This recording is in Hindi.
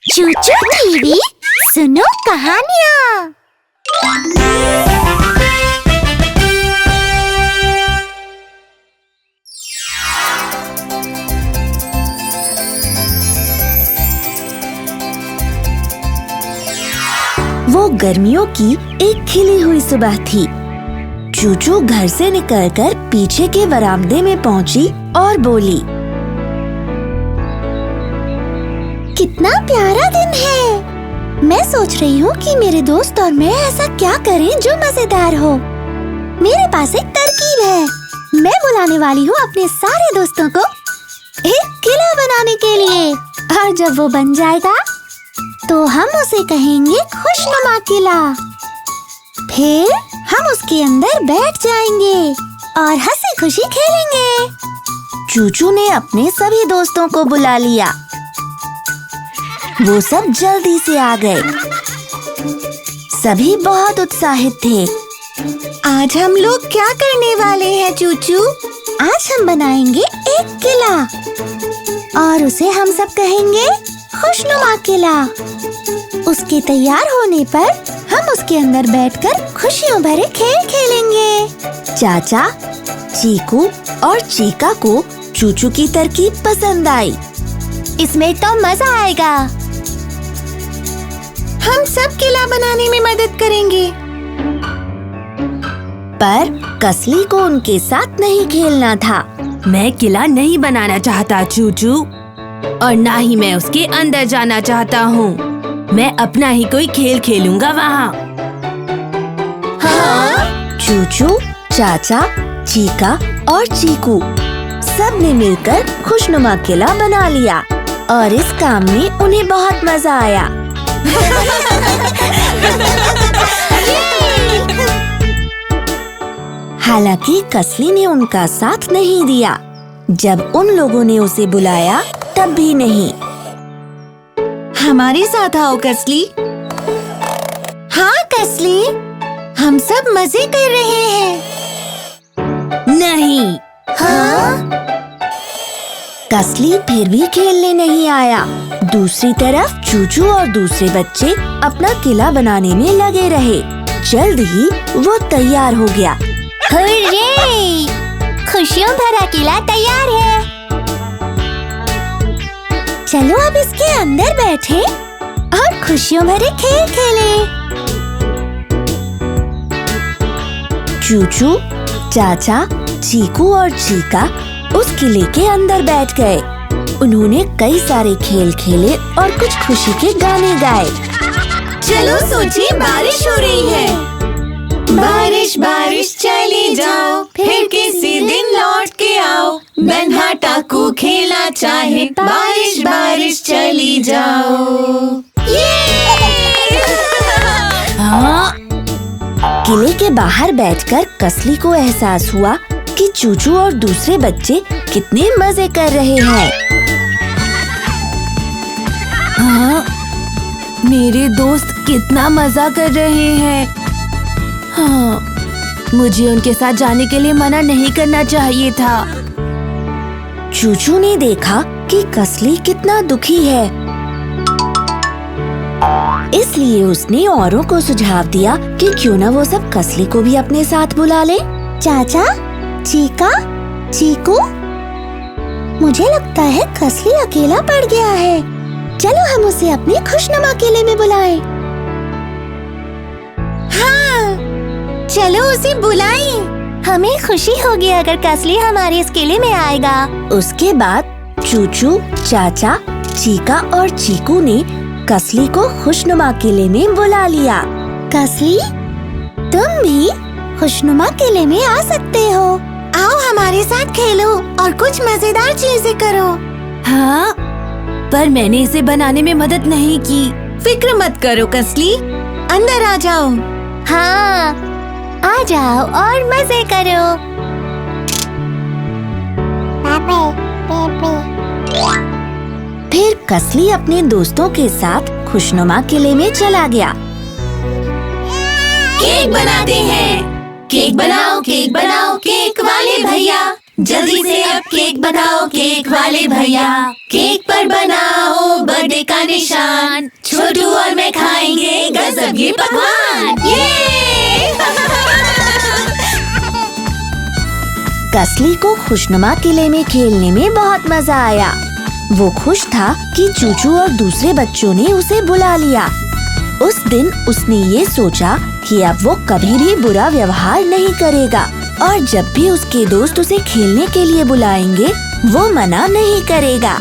चूचू टीवी सुनो कहानियाँ। वो गर्मियों की एक खिली हुई सुबह थी। चूचू घर से निकलकर पीछे के वरामदे में पहुंची और बोली, कितना प्यारा दिन है। मैं सोच रही हूँ कि मेरे दोस्त और मैं ऐसा क्या करें जो मजेदार हो। मेरे पास एक तरकीब है। मैं बुलाने वाली हूँ अपने सारे दोस्तों को एक किला बनाने के लिए, और जब वो बन जाएगा तो हम उसे कहेंगे खुशनुमा किला। फिर हम उसके अंदर बैठ जाएंगे और हंसी खुशी खेलेंगे। चूचू ने अपने सभी दोस्तों को बुला लिया। वो सब जल्दी से आ गए। सभी बहुत उत्साहित थे। आज हम लोग क्या करने वाले हैं चूचू? आज हम बनाएंगे एक किला और उसे हम सब कहेंगे खुशनुमा किला। उसके तैयार होने पर हम उसके अंदर बैठकर खुशियों भरे खेल खेलेंगे। चाचा, चीकू और चीका को चूचू की तरकीब पसंद आई। इसमें तो मजा आएगा। हम सब किला बनाने में मदद करेंगे। पर कसली को उनके साथ नहीं खेलना था। मैं किला नहीं बनाना चाहता चूचू, और ना ही मैं उसके अंदर जाना चाहता हूँ। मैं अपना ही कोई खेल खेलूंगा वहाँ। हाँ? चूचू, चाचा, चीका और चीकू सब ने मिलकर खुशनुमा किला बना लिया और इस काम में उन्हें बहुत मजा आया। हालांकि कसली ने उनका साथ नहीं दिया। जब उन लोगों ने उसे बुलाया तब भी नहीं। हमारे साथ आओ कसली। हाँ कसली, हम सब मजे कर रहे हैं। नहीं। हाँ? कसली फिर भी खेलने नहीं आया। दूसरी तरफ चूचू और दूसरे बच्चे अपना किला बनाने में लगे रहे। जल्द ही वो तैयार हो गया। हुर्रे! खुशियों भरा किला तैयार है। चलो अब इसके अंदर बैठे और खुशियों भरे खेल खेलें। चूचू, चाचा, चीकू और चीका उस किले के अंदर बैठ गए। उन्होंने कई सारे खेल खेले और कुछ खुशी के गाने गाए। चलो सोचिए, बारिश हो रही है। बारिश बारिश चली जाओ, फिर किसी दिन लौट के आओ। बन्हा टाकू खेला चाहे, बारिश बारिश चली जाओ। हाँ? किले के बाहर बैठकर कसली को एहसास हुआ कि चूचू और दूसरे बच्चे कितने मजे कर रहे हैं। हाँ, मेरे दोस्त कितना मजा कर रहे हैं। हाँ, मुझे उनके साथ जाने के लिए मना नहीं करना चाहिए था। चूचू ने देखा कि कसली कितना दुखी है, इसलिए उसने औरों को सुझाव दिया कि क्यों न वो सब कसली को भी अपने साथ बुला ले। चाचा, चीका, चीकू, मुझे लगता है कसली अकेला पड़ गया है। चलो हम उसे अपने खुशनुमा किले में बुलाएं। हाँ, चलो उसे बुलाएं। हमें खुशी होगी अगर कसली हमारे इस किले में आएगा। उसके बाद चूचू, चाचा, चीका और चीकू ने कसली को खुशनुमा किले में बुला लिया। कसली, तुम भी खुशनुमा किले में आ सकते हो। आओ हमारे साथ खेलो और कुछ मजेदार चीजें करो। हाँ, पर मैंने इसे बनाने में मदद नहीं की। फिक्र मत करो कसली, अंदर आ जाओ। हाँ, आ जाओ और मजे करो। फिर कसली अपने दोस्तों के साथ खुशनुमा किले में चला गया। केक बनाते हैं। केक बनाओ केक वाले भैया। जल्दी से अब केक बनाओ केक वाले भैया, केक पर बनाओ बर्थडे का निशान, छोटू और मैं खाएंगे गजब ये पकवान। ये कसली को खुशनुमा किले में खेलने में बहुत मजा आया। वो खुश था कि चूचू और दूसरे बच्चों ने उसे बुला लिया। उस दिन उसने ये सोचा कि अब वो कभी भी बुरा व्यवहार नहीं करेगा और जब भी उसके दोस्त उसे खेलने के लिए बुलाएंगे वो मना नहीं करेगा।